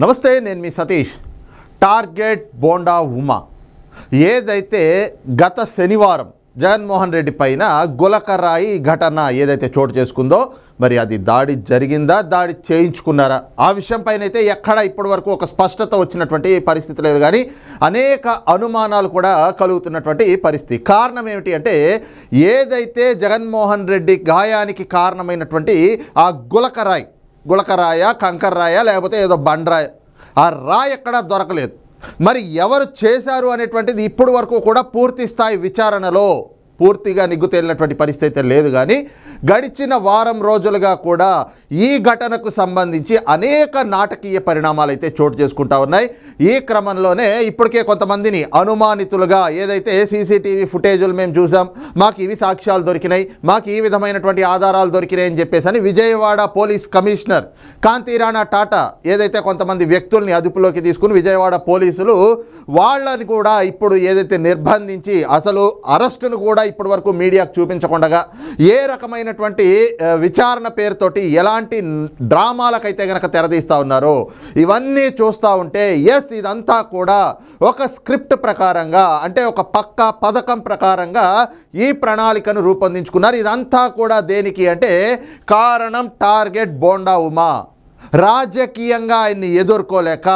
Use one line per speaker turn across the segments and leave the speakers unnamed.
నమస్తే, నేను మీ సతీష్. టార్గెట్ బోండా ఉమా ఏదైతే గత శనివారం జగన్మోహన్ రెడ్డి పైన గులకరాయి ఘటన ఏదైతే చోటు చేసుకుందో, మరి అది దాడి జరిగిందా, దాడి చేయించుకున్నారా, ఆ విషయం పైన అయితే ఎక్కడ ఇప్పటి వరకు ఒక స్పష్టత వచ్చినటువంటి పరిస్థితి లేదు. కానీ అనేక అనుమానాలు కూడా కలుగుతున్నటువంటి పరిస్థితి. కారణం ఏమిటి అంటే, ఏదైతే జగన్మోహన్ రెడ్డి గాయానికి కారణమైనటువంటి ఆ గులకరాయ కంకర్రాయ లేకపోతే ఏదో బండరాయ, ఆ రాయి ఎక్కడా దొరకలేదు. మరి ఎవరు చేశారు అనేటువంటిది ఇప్పటి వరకు కూడా పూర్తి స్థాయి విచారణలో పూర్తిగా నిగ్గు తేలినటువంటి పరిస్థితి అయితే లేదు. కానీ గడిచిన వారం రోజులుగా కూడా ఈ ఘటనకు సంబంధించి అనేక నాటకీయ పరిణామాలు అయితే చోటు చేసుకుంటా ఉన్నాయి. ఈ క్రమంలోనే ఇప్పటికే కొంతమందిని అనుమానితులుగా ఏదైతే సీసీటీవీ ఫుటేజులు మేము చూసాం, మాకు ఇవి సాక్ష్యాలు దొరికినాయి, మాకు ఈ విధమైనటువంటి ఆధారాలు దొరికినాయి అని చెప్పేసి విజయవాడ పోలీస్ కమిషనర్ కాంతిరాణా టాటా ఏదైతే కొంతమంది వ్యక్తుల్ని అదుపులోకి తీసుకుని విజయవాడ పోలీసులు వాళ్ళని కూడా ఇప్పుడు ఏదైతే నిర్బంధించి అసలు అరెస్టును కూడా ఇప్పటి వరకు మీడియాకు చూపించకుండా ఏ రకమైనటువంటి విచారణ పేరుతోటి ఎలాంటి డ్రామాలకైతే గనక తెరదీస్తూ ఉన్నారో ఇవన్నీ చూస్తూ ఉంటే ఎస్, ఇదంతా కూడా ఒక స్క్రిప్ట్ ప్రకారంగా, అంటే ఒక పక్కా పథకం ప్రకారంగా ఈ ప్రణాళికను రూపొందించుకున్నారు. ఇదంతా కూడా దేనికి అంటే కారణం టార్గెట్ బోండా ఉమా. రాజకీయంగా ఆయన్ని ఎదుర్కోలేక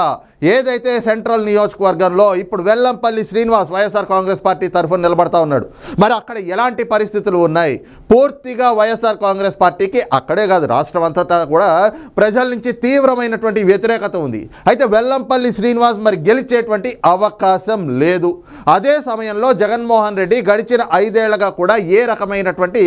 ఏదైతే సెంట్రల్ నియోజకవర్గంలో ఇప్పుడు వెల్లంపల్లి శ్రీనివాస్ వైఎస్ఆర్ కాంగ్రెస్ పార్టీ తరఫున నిలబడతా ఉన్నాడు. మరి అక్కడ ఎలాంటి పరిస్థితులు ఉన్నాయి, పూర్తిగా వైఎస్ఆర్ కాంగ్రెస్ పార్టీకి అక్కడే కాదు రాష్ట్రం అంతటా కూడా ప్రజల నుంచి తీవ్రమైనటువంటి వ్యతిరేకత ఉంది. అయితే వెల్లంపల్లి శ్రీనివాస్ మరి గెలిచేటువంటి అవకాశం లేదు. అదే సమయంలో జగన్మోహన్ రెడ్డి గడిచిన 5 ఏళ్లుగా కూడా ఏ రకమైనటువంటి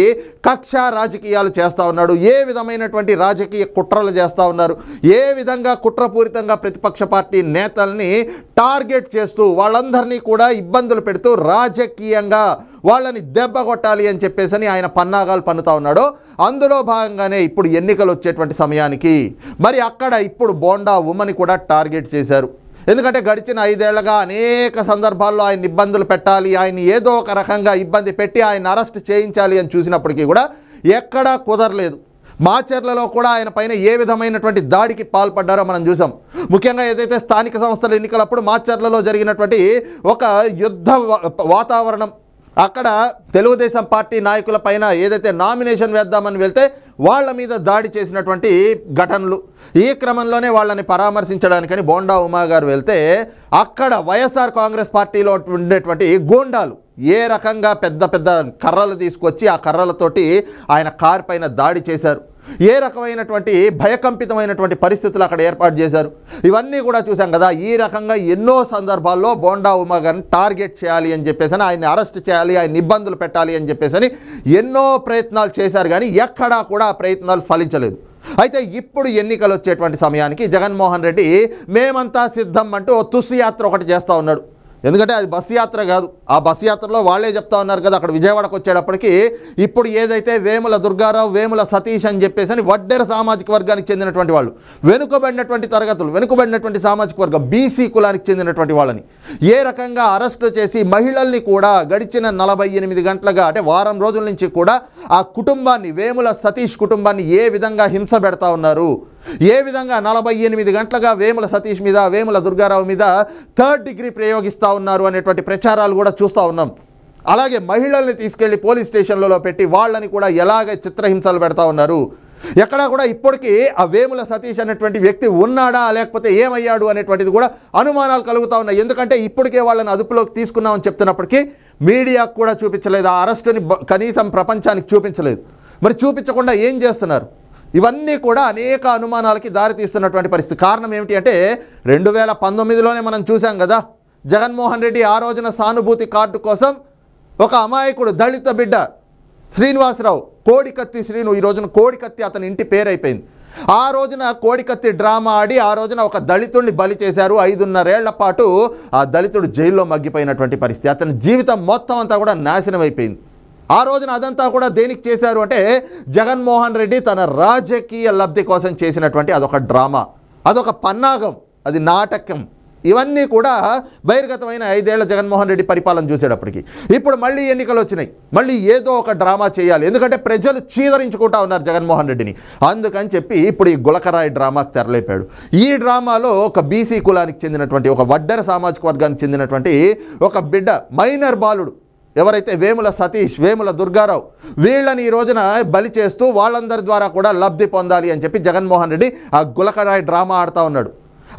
కక్ష రాజకీయాలు చేస్తూ ఉన్నాడు, ఏ విధమైనటువంటి రాజకీయ కుట్రలు చేస్తూ ఉన్నారు, ఏ విధంగా కుట్రపూరితంగా ప్రతిపక్ష పార్టీ నేతల్ని టార్గెట్ చేస్తూ వాళ్ళందరినీ కూడా ఇబ్బందులు పెడుతూ రాజకీయంగా వాళ్ళని దెబ్బ కొట్టాలి అని చెప్పేసి ఆయన పన్నాగాలు పన్నుతా ఉన్నాడు. అందులో భాగంగానే ఇప్పుడు ఎన్నికలు వచ్చేటువంటి సమయానికి మరి అక్కడ ఇప్పుడు బోండా ఉమని కూడా టార్గెట్ చేశారు. ఎందుకంటే గడిచిన 5 ఏళ్లుగా అనేక సందర్భాల్లో ఆయన ఇబ్బందులు పెట్టాలి, ఆయన ఏదో ఒక రకంగా ఇబ్బంది పెట్టి ఆయన అరెస్ట్ చేయించాలి అని చూసినప్పటికీ కూడా ఎక్కడా కుదరలేదు. మాచర్లలో కూడా ఆయన పైన ఏ విధమైనటువంటి దాడికి పాల్పడ్డారో మనం చూసాం. ముఖ్యంగా ఏదైతే స్థానిక సంస్థల ఎన్నికలప్పుడు మాచర్లలో జరిగినటువంటి ఒక యుద్ధ వాతావరణం, అక్కడ తెలుగుదేశం పార్టీ నాయకుల పైన ఏదైతే నామినేషన్ వేద్దామని వెళ్తే వాళ్ళ మీద దాడి చేసినటువంటి ఘటనలు, ఈ క్రమంలోనే వాళ్ళని పరామర్శించడానికని బోండా ఉమా గారు వెళ్తే అక్కడ వైఎస్ఆర్ కాంగ్రెస్ పార్టీలో ఉండేటువంటి గూండాలు ఏ రకంగా పెద్ద పెద్ద కర్రలు తీసుకొచ్చి ఆ కర్రలతోటి ఆయన కారు పైన దాడి చేశారు, ఏ రకమైనటువంటి భయకంపితమైనటువంటి పరిస్థితులు అక్కడ ఏర్పాటు చేశారు, ఇవన్నీ కూడా చూసాం కదా. ఈ రకంగా ఎన్నో సందర్భాల్లో బోండా ఉమా గారిని టార్గెట్ చేయాలి అని చెప్పేసి, ఆయన్ని అరెస్ట్ చేయాలి, ఆయన ఇబ్బందులు పెట్టాలి అని చెప్పేసి ఎన్నో ప్రయత్నాలు చేశారు. కానీ ఎక్కడా కూడా ఆ ప్రయత్నాలు ఫలించలేదు. అయితే ఇప్పుడు ఎన్నికలు వచ్చేటువంటి సమయానికి జగన్మోహన్ రెడ్డి మేమంతా సిద్ధం అంటూ తుస్సు యాత్ర ఒకటి చేస్తూ ఉన్నాడు. ఎందుకంటే అది బస్సు యాత్ర కాదు, ఆ బస్సు యాత్రలో వాళ్ళే చెప్తా ఉన్నారు కదా, అక్కడ విజయవాడకు వచ్చేటప్పటికి ఇప్పుడు ఏదైతే వేముల దుర్గారావు, వేముల సతీష్ అని చెప్పేసి వడ్డెర సామాజిక వర్గానికి చెందినటువంటి వాళ్ళు, వెనుకబడినటువంటి తరగతులు, వెనుకబడినటువంటి సామాజిక వర్గం బీసీ కులానికి చెందినటువంటి వాళ్ళని ఏ రకంగా అరెస్టు చేసి మహిళల్ని కూడా గడిచిన 48 గంటలుగా, అంటే వారం రోజుల నుంచి కూడా ఆ కుటుంబాన్ని, వేముల సతీష్ కుటుంబాన్ని ఏ విధంగా హింస పెడతా ఉన్నారు, ఏ విధంగా 48 గంటలుగా వేముల సతీష్ మీద, వేముల దుర్గారావు మీద 3rd డిగ్రీ ప్రయోగిస్తూ ఉన్నారు అనేటువంటి ప్రచారాలు కూడా చూస్తూ ఉన్నాం. అలాగే మహిళల్ని తీసుకెళ్లి పోలీస్ స్టేషన్లలో పెట్టి వాళ్ళని కూడా ఎలాగ చిత్రహింసలు పెడతా ఉన్నారు. ఎక్కడా కూడా ఇప్పటికీ ఆ వేముల సతీష్ అనేటువంటి వ్యక్తి ఉన్నాడా లేకపోతే ఏమయ్యాడు అనేటువంటిది కూడా అనుమానాలు కలుగుతూ ఉన్నాయి. ఎందుకంటే ఇప్పటికే వాళ్ళని అదుపులోకి తీసుకున్నామని చెప్తున్నప్పటికీ మీడియాకు కూడా చూపించలేదు, ఆ అరెస్టుని కనీసం ప్రపంచానికి చూపించలేదు. మరి చూపించకుండా ఏం చేస్తున్నారు? ఇవన్నీ కూడా అనేక అనుమానాలకి దారితీస్తున్నటువంటి పరిస్థితి. కారణం ఏమిటి అంటే 2019లోనే మనం చూసాం కదా, జగన్మోహన్ రెడ్డి ఆ రోజున సానుభూతి కార్డు కోసం ఒక అమాయకుడు దళిత బిడ్డ శ్రీనివాసరావు, కోడికత్తి శ్రీను, ఈ రోజున కోడికత్తి అతని ఇంటి పేరైపోయింది. ఆ రోజున కోడికత్తి డ్రామా ఆడి ఆ రోజున ఒక దళితుడిని బలి చేశారు. 5.5 ఏళ్ల పాటు ఆ దళితుడు జైల్లో మగ్గిపోయినటువంటి పరిస్థితి. అతని జీవితం మొత్తం అంతా కూడా నాశనం అయిపోయింది. ఆ రోజున అదంతా కూడా దేనికి చేశారు అంటే జగన్మోహన్ రెడ్డి తన రాజకీయ లబ్ధి కోసం చేసినటువంటి అదొక డ్రామా, అదొక పన్నాగం, అది నాటకం. ఇవన్నీ కూడా బహిర్గతమైన 5 ఏళ్ల జగన్మోహన్ రెడ్డి పరిపాలన చూసేటప్పటికి ఇప్పుడు మళ్ళీ ఎన్నికలు వచ్చినాయి, మళ్ళీ ఏదో ఒక డ్రామా చేయాలి. ఎందుకంటే ప్రజలు చీదరించుకుంటా ఉన్నారు జగన్మోహన్ రెడ్డిని. అందుకని చెప్పి ఇప్పుడు ఈ గులకరాయి డ్రామాకు తెరలేపాడు. ఈ డ్రామాలో ఒక బీసీ కులానికి చెందినటువంటి, ఒక వడ్డెర సామాజిక వర్గానికి చెందినటువంటి ఒక బిడ్డ, మైనర్ బాలుడు ఎవరైతే వేముల సతీష్, వేముల దుర్గారావు, వీళ్ళని ఈ రోజున బలి చేస్తూ వాళ్ళందరి ద్వారా కూడా లబ్ధి పొందాలి అని చెప్పి జగన్మోహన్ రెడ్డి ఆ గులకరాయి డ్రామా ఆడుతూ ఉన్నాడు.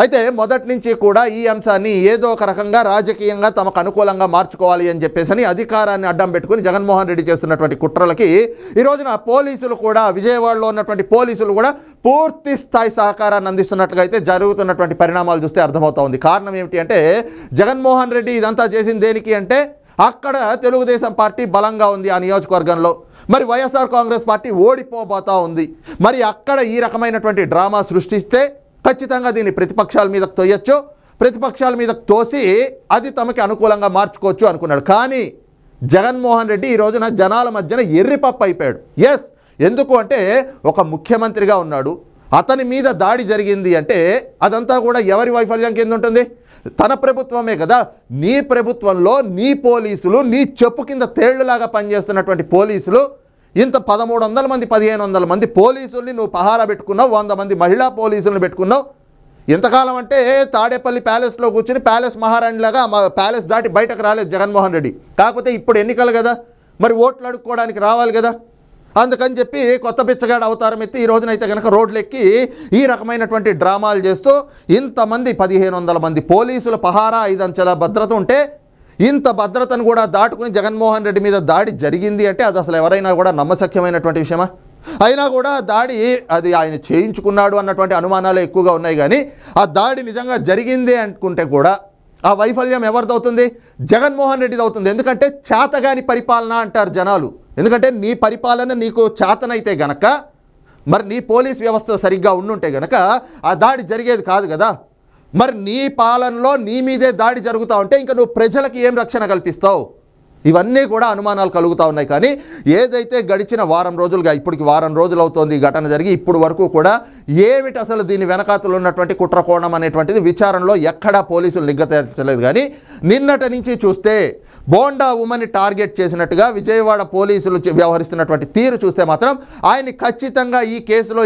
అయితే మొదటి నుంచి కూడా ఈ అంశాన్ని ఏదో ఒక రకంగా రాజకీయంగా తమకు అనుకూలంగా మార్చుకోవాలి అని చెప్పేసి అధికారాన్ని అడ్డం పెట్టుకుని జగన్మోహన్ రెడ్డి చేస్తున్నటువంటి కుట్రలకి ఈ రోజున పోలీసులు కూడా, విజయవాడలో ఉన్నటువంటి పోలీసులు కూడా పూర్తి స్థాయి సహకారాన్ని అందిస్తున్నట్లుగా అయితే జరుగుతున్నటువంటి పరిణామాలు చూస్తే అర్థమవుతా ఉంది. కారణం ఏమిటి అంటే జగన్మోహన్ రెడ్డి ఇదంతా చేసింది దేనికి అంటే అక్కడ తెలుగుదేశం పార్టీ బలంగా ఉంది ఆ నియోజకవర్గంలో, మరి వైఎస్ఆర్ కాంగ్రెస్ పార్టీ ఓడిపోబోతా ఉంది. మరి అక్కడ ఈ రకమైనటువంటి డ్రామా సృష్టిస్తే ఖచ్చితంగా దీన్ని ప్రతిపక్షాల మీద తోయొచ్చు, ప్రతిపక్షాల మీద తోసి అది తమకి అనుకూలంగా మార్చుకోవచ్చు అనుకున్నాడు. కానీ జగన్మోహన్ రెడ్డి ఈ రోజున జనాల మధ్యన ఎర్రిపప్పు అయిపోయాడు. ఎస్, ఎందుకు అంటే ఒక ముఖ్యమంత్రిగా ఉన్నాడు, అతని మీద దాడి జరిగింది అంటే అదంతా కూడా ఎవరి వైఫల్యం కింద ఉంటుంది? తన ప్రభుత్వమే కదా. నీ ప్రభుత్వంలో నీ పోలీసులు, నీ చెప్పు కింద తేళ్లులాగా పనిచేస్తున్నటువంటి పోలీసులు, ఇంత 1300 మంది 1500 మంది పోలీసుల్ని నువ్వు పహారా పెట్టుకున్నావు, 100 మంది మహిళా పోలీసులను పెట్టుకున్నావు. ఎంతకాలం అంటే తాడేపల్లి ప్యాలెస్లో కూర్చుని ప్యాలెస్ మహారాణిలాగా ప్యాలెస్ దాటి బయటకు రాలేదు జగన్మోహన్ రెడ్డి. కాకపోతే ఇప్పుడు ఎన్నికలు కదా, మరి ఓట్లు అడుక్కోవడానికి రావాలి కదా. అందుకని చెప్పి కొత్త బిచ్చగాడు అవతారం ఎత్తి ఈ రోజునైతే కనుక రోడ్లెక్కి ఈ రకమైనటువంటి డ్రామాలు చేస్తూ ఇంతమంది 1500 మంది పోలీసుల పహారా, 5 అంచెల భద్రత ఉంటే ఇంత భద్రతను కూడా దాటుకుని జగన్మోహన్ రెడ్డి మీద దాడి జరిగింది అంటే అది అసలు ఎవరైనా కూడా నమ్మశక్యమైనటువంటి విషయమా? అయినా కూడా దాడి అది ఆయన చేయించుకున్నాడు అన్నటువంటి అనుమానాలే ఎక్కువగా ఉన్నాయి. కానీ ఆ దాడి నిజంగా జరిగిందే అనుకుంటే కూడా ఆ వైఫల్యం ఎవరిదవుతుంది? జగన్మోహన్ రెడ్డిది అవుతుంది. ఎందుకంటే చేతగాని పరిపాలన అంటారు జనాలు. ఎందుకంటే నీ పరిపాలన నీకు చేతనైతే గనక, మరి నీ పోలీస్ వ్యవస్థ సరిగ్గా ఉండుంటే గనక ఆ దాడి జరిగేది కాదు కదా. మరి నీ పాలనలో నీ మీదే దాడి జరుగుతూ ఉంటే ఇంకా నువ్వు ప్రజలకు ఏం రక్షణ కల్పిస్తావు? ఇవన్నీ కూడా అనుమానాలు కలుగుతూ ఉన్నాయి. కానీ ఏదైతే గడిచిన వారం రోజులుగా, ఇప్పటికి వారం రోజులు అవుతోంది ఈ ఘటన జరిగి, ఇప్పుడు వరకు కూడా ఏమిటి అసలు దీని వెనకాతలు ఉన్నటువంటి కుట్రకోణం అనేటువంటిది విచారణలో ఎక్కడా పోలీసులు నిగ్గతేర్చలేదు. కానీ నిన్నటి నుంచి చూస్తే బోండా ఉమని టార్గెట్ చేసినట్టుగా విజయవాడ పోలీసులు వ్యవహరిస్తున్నటువంటి తీరు చూస్తే మాత్రం ఆయన్ని ఖచ్చితంగా ఈ కేసులో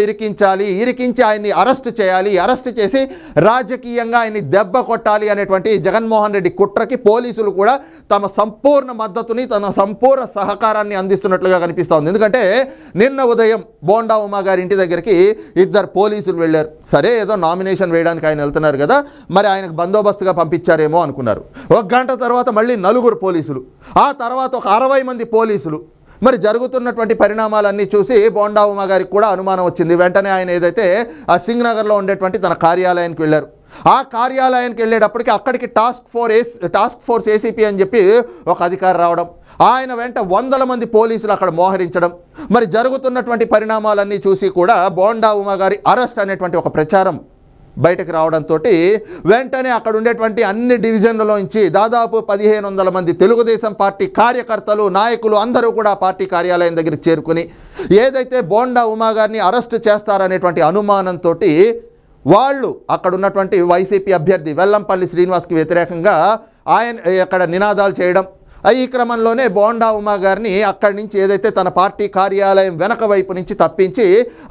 ఇరికించి ఆయన్ని అరెస్ట్ చేయాలి, అరెస్ట్ చేసి రాజకీయంగా ఆయన్ని దెబ్బ కొట్టాలి అనేటువంటి జగన్మోహన్ రెడ్డి కుట్రకి పోలీసులు కూడా తమ సంపూర్ణ మద్దతుని, తన సంపూర్ణ సహకారాన్ని అందిస్తున్నట్లుగా కనిపిస్తూ ఉంది. ఎందుకంటే నిన్న ఉదయం బోండా ఉమా గారి ఇంటి దగ్గరికి 2 పోలీసులు వెళ్ళారు. సరే, ఏదో నామినేషన్ వేయడానికి ఆయన వెళ్తున్నారు కదా, మరి ఆయనకు బందోబస్తుగా పంపించారేమో అనుకున్నారు. 1 గంట తర్వాత మళ్ళీ 4 పోలీసులు, ఆ తర్వాత ఒక 60 మంది పోలీసులు. మరి జరుగుతున్నటువంటి పరిణామాలన్నీ చూసి బోండా ఉమా గారికి కూడా అనుమానం వచ్చింది. వెంటనే ఆయన ఏదైతే ఆ సింగ్ నగర్లో ఉండేటువంటి తన కార్యాలయానికి వెళ్ళారు. ఆ కార్యాలయానికి వెళ్ళేటప్పటికి అక్కడికి టాస్క్ ఫోర్స్ ఏసీపీ అని చెప్పి ఒక అధికారి రావడం, ఆయన వెంట 100 మంది పోలీసులు అక్కడ మోహరించడం, మరి జరుగుతున్నటువంటి పరిణామాలన్నీ చూసి కూడా బోండా ఉమా గారి అరెస్ట్ అనేటువంటి ఒక ప్రచారం బయటకు రావడంతో వెంటనే అక్కడ ఉండేటువంటి అన్ని డివిజన్లలోంచి దాదాపు 1500 మంది తెలుగుదేశం పార్టీ కార్యకర్తలు, నాయకులు అందరూ కూడా పార్టీ కార్యాలయం దగ్గరికి చేరుకుని ఏదైతే బోండా ఉమా గారిని అరెస్ట్ చేస్తారనేటువంటి అనుమానంతో వాళ్ళు అక్కడ ఉన్నటువంటి వైసీపీ అభ్యర్థి వెల్లంపల్లి శ్రీనివాస్కి వ్యతిరేకంగా ఆయన అక్కడ నినాదాలు చేయడం, ఈ క్రమంలోనే బోండా ఉమా గారిని అక్కడి నుంచి ఏదైతే తన పార్టీ కార్యాలయం వెనక వైపు నుంచి తప్పించి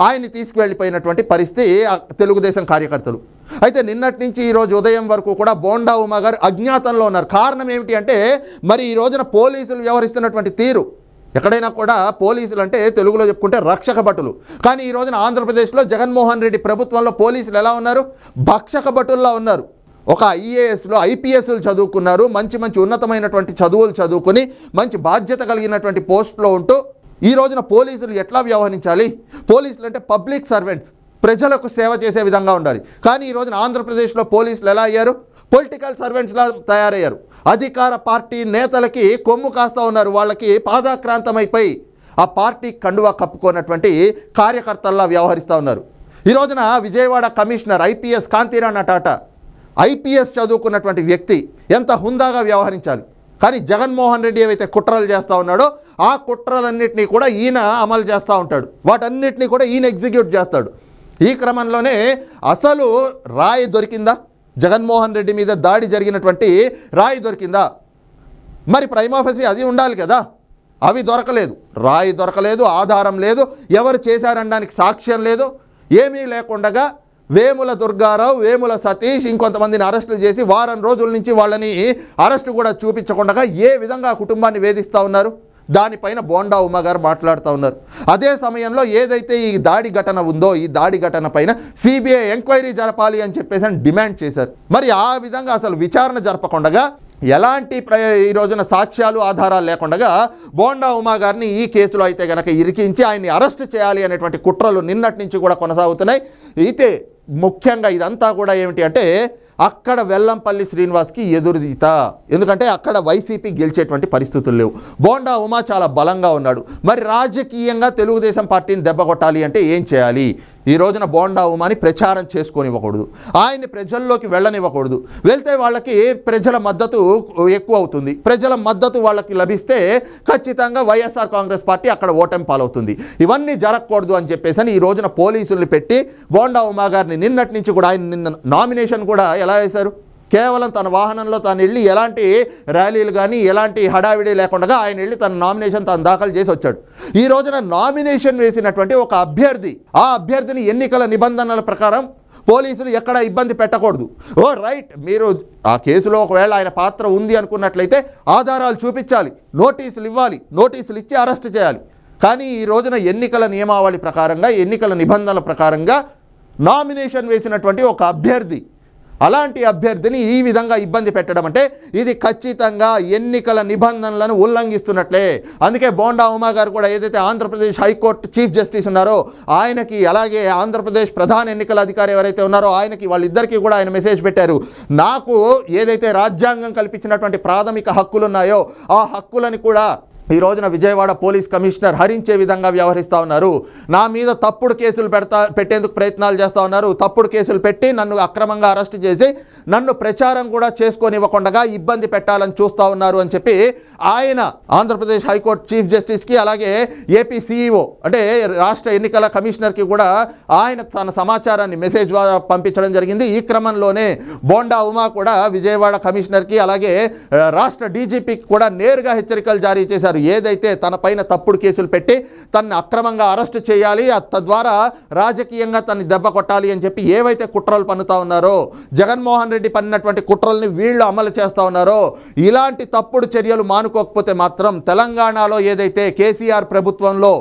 ఆయన్ని తీసుకువెళ్ళిపోయినటువంటి పరిస్థితి తెలుగుదేశం కార్యకర్తలు. అయితే నిన్నటి నుంచి ఈరోజు ఉదయం వరకు కూడా బోండా ఉమా గారు అజ్ఞాతంలో ఉన్నారు. కారణం ఏమిటి అంటే మరి ఈ రోజున పోలీసులు వ్యవహరిస్తున్నటువంటి తీరు, ఎక్కడైనా కూడా పోలీసులు అంటే తెలుగులో చెప్పుకుంటే రక్షక భటులు, కానీ ఈ రోజున ఆంధ్రప్రదేశ్లో జగన్మోహన్ రెడ్డి ప్రభుత్వంలో పోలీసులు ఎలా ఉన్నారు? భక్షక భటుల్లా ఉన్నారు. ఒక ఐఏఎస్లో ఐపీఎస్లు చదువుకున్నారు, మంచి ఉన్నతమైనటువంటి చదువులు చదువుకొని మంచి బాధ్యత కలిగినటువంటి పోస్టులో ఉంటూ ఈ రోజున పోలీసులు ఎట్లా వ్యవహరించాలి? పోలీసులు అంటే పబ్లిక్ సర్వెంట్స్, ప్రజలకు సేవ చేసే విధంగా ఉండాలి. కానీ ఈ రోజున ఆంధ్రప్రదేశ్లో పోలీసులు ఎలా అయ్యారు? పొలిటికల్ సర్వెంట్స్లా తయారయ్యారు. అధికార పార్టీ నేతలకి కొమ్ము కాస్తూ ఉన్నారు. వాళ్ళకి పాదాక్రాంతమైపోయి ఆ పార్టీ కండువా కప్పుకున్నటువంటి కార్యకర్తల్లా వ్యవహరిస్తూ ఉన్నారు. ఈ రోజున Vijayawada commissioner IPS Kantirana Tata, IPS చదువుకున్నటువంటి వ్యక్తి, ఎంత హుందాగా వ్యవహరించాలి. కానీ జగన్మోహన్ రెడ్డి ఏవైతే కుట్రలు చేస్తూ ఉన్నాడో ఆ కుట్రలన్నింటినీ కూడా ఈయన అమలు చేస్తూ ఉంటాడు, వాటన్నిటినీ కూడా ఈయన ఎగ్జిక్యూట్ చేస్తాడు. ఈ క్రమంలోనే అసలు రాయి దొరికిందా? జగన్మోహన్ రెడ్డి మీద దాడి జరిగినటువంటి రాయి దొరికిందా? మరి ప్రైమా ఫేసి అది ఉండాలి కదా, అవి దొరకలేదు. రాయి దొరకలేదు, ఆధారం లేదు, ఎవరు చేశారనడానికి సాక్ష్యం లేదు, ఏమీ లేకుండా వేముల దుర్గారావు, వేముల సతీష్ ఇంకొంతమందిని అరెస్టులు చేసి వారం రోజుల నుంచి వాళ్ళని అరెస్టు కూడా చూపించకుండా ఏ విధంగా కుటుంబాన్ని వేధిస్తూ ఉన్నారు. దానిపైన బోండా ఉమ గారు మాట్లాడుతూ ఉన్నారు. అదే సమయంలో ఏదైతే ఈ దాడి ఘటన ఉందో ఈ దాడి ఘటన పైన సిబిఐ ఎంక్వైరీ జరపాలి అని చెప్పేసి డిమాండ్ చేశారు. మరి ఆ విధంగా అసలు విచారణ జరపకుండా ఎలాంటి ఈ రోజున సాక్ష్యాలు ఆధారాలు లేకుండా బోండా ఉమా గారిని ఈ కేసులో అయితే కనుక ఇరికించి ఆయన్ని అరెస్ట్ చేయాలి అనేటువంటి కుట్రలు నిన్నటి నుంచి కూడా కొనసాగుతున్నాయి. అయితే ముఖ్యంగా ఇదంతా కూడా ఏమిటి అంటే అక్కడ వెల్లంపల్లి శ్రీనివాస్కి ఎదురుదీత. ఎందుకంటే అక్కడ వైసీపీ గెలిచేటువంటి పరిస్థితులు లేవు. బోండా ఉమా చాలా బలంగా ఉన్నాడు. మరి రాజకీయంగా తెలుగుదేశం పార్టీని దెబ్బ కొట్టాలి అంటే ఏం చేయాలి? ఈ రోజున బోండా ఉమాని ప్రచారం చేసుకోనివ్వకూడదు, ఆయన్ని ప్రజల్లోకి వెళ్ళనివ్వకూడదు. వెళ్తే వాళ్ళకి ప్రజల మద్దతు ఎక్కువ అవుతుంది. ప్రజల మద్దతు వాళ్ళకి లభిస్తే ఖచ్చితంగా వైఎస్ఆర్ కాంగ్రెస్ పార్టీ అక్కడ ఓటమి పాలవుతుంది. ఇవన్నీ జరగకూడదు అని చెప్పేసి ఈ రోజున పోలీసుల్ని పెట్టి బోండా ఉమా గారిని నిన్నటి నుంచి కూడా ఆయన నిన్న నామినేషన్ కూడా ఎలా వేశారు? కేవలం తన వాహనంలో తాను వెళ్ళి ఎలాంటి ర్యాలీలు కానీ ఎలాంటి హడావిడి లేకుండా ఆయన వెళ్ళి తన నామినేషన్ తాను దాఖలు చేసి వచ్చాడు. ఈ రోజున నామినేషన్ వేసినటువంటి ఒక అభ్యర్థి, ఆ అభ్యర్థిని ఎన్నికల నిబంధనల ప్రకారం పోలీసులు ఎక్కడ ఇబ్బంది పెట్టకూడదు. ఓ రైట్, మీరు ఆ కేసులో ఒకవేళ ఆయన పాత్ర ఉంది అనుకున్నట్లయితే ఆధారాలు చూపించాలి, నోటీసులు ఇవ్వాలి, నోటీసులు ఇచ్చి అరెస్ట్ చేయాలి. కానీ ఈ రోజున ఎన్నికల నియమావళి ప్రకారంగా ఎన్నికల నిబంధనల ప్రకారంగా నామినేషన్ వేసినటువంటి ఒక అభ్యర్థి, అలాంటి అభ్యర్థిని ఈ విధంగా ఇబ్బంది పెట్టడం అంటే ఇది ఖచ్చితంగా ఎన్నికల నిబంధనలను ఉల్లంఘిస్తున్నట్లే. అందుకే బోండా ఉమా గారు కూడా ఏదైతే ఆంధ్రప్రదేశ్ హైకోర్టు చీఫ్ జస్టిస్ ఉన్నారో ఆయనకి, అలాగే ఆంధ్రప్రదేశ్ ప్రధాన ఎన్నికల అధికారి ఎవరైతే ఉన్నారో ఆయనకి, వాళ్ళిద్దరికీ కూడా ఆయన మెసేజ్ పెట్టారు. నాకు ఏదైతే రాజ్యాంగం కల్పించినటువంటి ప్రాథమిక హక్కులు ఉన్నాయో ఆ హక్కులని కూడా ఈ రోజున విజయవాడ పోలీస్ కమిషనర్ హరించే విధంగా వ్యవహరిస్తూ ఉన్నారు. నా మీద తప్పుడు కేసులు పెట్టేందుకు ప్రయత్నాలు చేస్తూ ఉన్నారు. తప్పుడు కేసులు పెట్టి నన్ను అక్రమంగా అరెస్ట్ చేసి నన్ను ప్రచారం కూడా చేసుకోనివ్వకుండా ఇబ్బంది పెట్టాలని చూస్తూ ఉన్నారు అని చెప్పి ఆయన ఆంధ్రప్రదేశ్ హైకోర్టు చీఫ్ జస్టిస్కి, అలాగే ఏపీ సిఇఓ అంటే రాష్ట్ర ఎన్నికల కమిషనర్కి కూడా ఆయన తన సమాచారాన్ని మెసేజ్ పంపించడం జరిగింది. ఈ క్రమంలోనే బోండా ఉమా కూడా విజయవాడ కమిషనర్కి, అలాగే రాష్ట్ర డీజీపీకి కూడా నేరుగా హెచ్చరికలు జారీ చేశారు. ఏదైతే తన పైన తప్పుడు కేసులు పెట్టి తనని అక్రమంగా అరెస్ట్ చేయాలి, తద్వారా రాజకీయంగా తనని దెబ్బ కొట్టాలి అని చెప్పి ఏవైతే కుట్రలు పన్నుతా ఉన్నారో, జగన్మోహన్ రెడ్డి పన్నినటువంటి కుట్రల్ని వీళ్ళు అమలు చేస్తూ ఉన్నారో, ఇలాంటి తప్పుడు చర్యలు మానుకోకపోతే మాత్రం తెలంగాణలో ఏదైతే కేసీఆర్ ప్రభుత్వంలో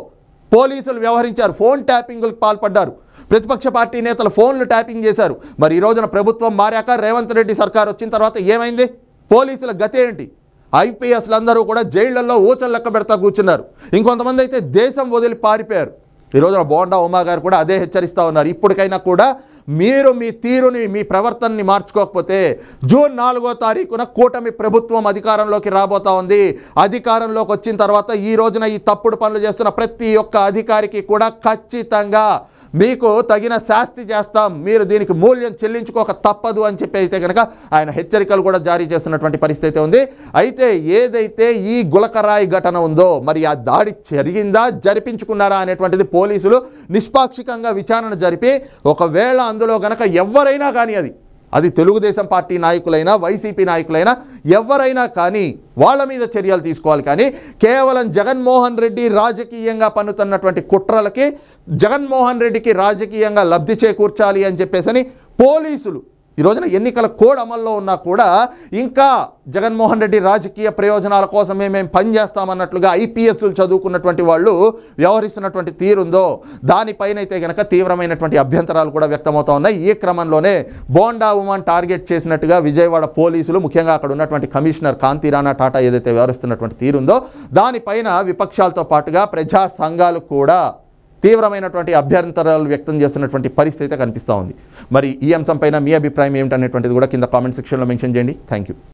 పోలీసులు వ్యవహరించారు, ఫోన్ ట్యాపింగ్లకు పాల్పడ్డారు, ప్రతిపక్ష పార్టీ నేతలు ఫోన్లు ట్యాపింగ్ చేశారు. మరి ఈ రోజున ప్రభుత్వం మారాక రేవంత్ రెడ్డి సర్కార్ వచ్చిన తర్వాత ఏమైంది? పోలీసుల గతి ఏంటి? ఐపీఎస్లందరూ కూడా జైళ్లలో ఊచలు లెక్క పెడతా కూర్చున్నారు. ఇంకొంతమంది అయితే దేశం వదిలి పారిపోయారు. ఈ రోజున బోండా ఉమా గారు కూడా అదే హెచ్చరిస్తూ ఉన్నారు. ఇప్పటికైనా కూడా మీరు మీ తీరుని, మీ ప్రవర్తనని మార్చుకోకపోతే జూన్ 4వ తారీఖున కూటమి ప్రభుత్వం అధికారంలోకి రాబోతా ఉంది. అధికారంలోకి వచ్చిన తర్వాత ఈ రోజున ఈ తప్పుడు పనులు చేస్తున్న ప్రతి ఒక్క అధికారికి కూడా ఖచ్చితంగా మీకు తగిన శాస్తి చేస్తాం, మీరు దీనికి మూల్యం చెల్లించుకోక తప్పదు అని చెప్పి అయితే కనుక ఆయన హెచ్చరికలు కూడా జారీ చేస్తున్నటువంటి పరిస్థితి ఉంది. అయితే ఏదైతే ఈ గులకరాయి ఘటన ఉందో మరి ఆ దాడి జరిగిందా, జరిపించుకున్నారా అనేటువంటిది పోలీసులు నిష్పాక్షికంగా విచారణ జరిపి ఒకవేళ అందులో గనక ఎవరైనా కానీ అది తెలుగుదేశం పార్టీ నాయకులైనా వైసీపీ నాయకులైనా ఎవరైనా కానీ వాళ్ళ మీద చర్యలు తీసుకోవాలి. కానీ కేవలం జగన్మోహన్ రెడ్డి రాజకీయంగా పన్నుతున్నటువంటి కుట్రలకి జగన్మోహన్ రెడ్డికి రాజకీయంగా లబ్ధి చేకూర్చాలి అని చెప్పేసి పోలీసులు ఈ రోజున ఎన్నికల కోడ్ అమల్లో ఉన్నా కూడా ఇంకా జగన్మోహన్ రెడ్డి రాజకీయ ప్రయోజనాల కోసమే మేము పనిచేస్తామన్నట్లుగా ఐపీఎస్లు చదువుకున్నటువంటి వాళ్ళు వ్యవహరిస్తున్నటువంటి తీరుందో దానిపైన అయితే కనుక తీవ్రమైనటువంటి అభ్యంతరాలు కూడా వ్యక్తమవుతా ఉన్నాయి. ఈ క్రమంలోనే బోండా ఉమాన్ టార్గెట్ చేసినట్టుగా విజయవాడ పోలీసులు, ముఖ్యంగా అక్కడ ఉన్నటువంటి కమిషనర్ కాంతి రాణా టాటా ఏదైతే వ్యవహరిస్తున్నటువంటి తీరుందో దానిపైన విపక్షాలతో పాటుగా ప్రజా సంఘాలు కూడా తీవ్రమైనటువంటి అభ్యంతరాలు వ్యక్తం చేస్తున్నటువంటి పరిస్థితి కనిపిస్తూ ఉంది. మరి ఈ అంశంపైన మీ అభిప్రాయం ఏమిటనేటువంటిది కూడా కింద కామెంట్ సెక్షన్లో మెన్షన్ చేయండి. Thank you.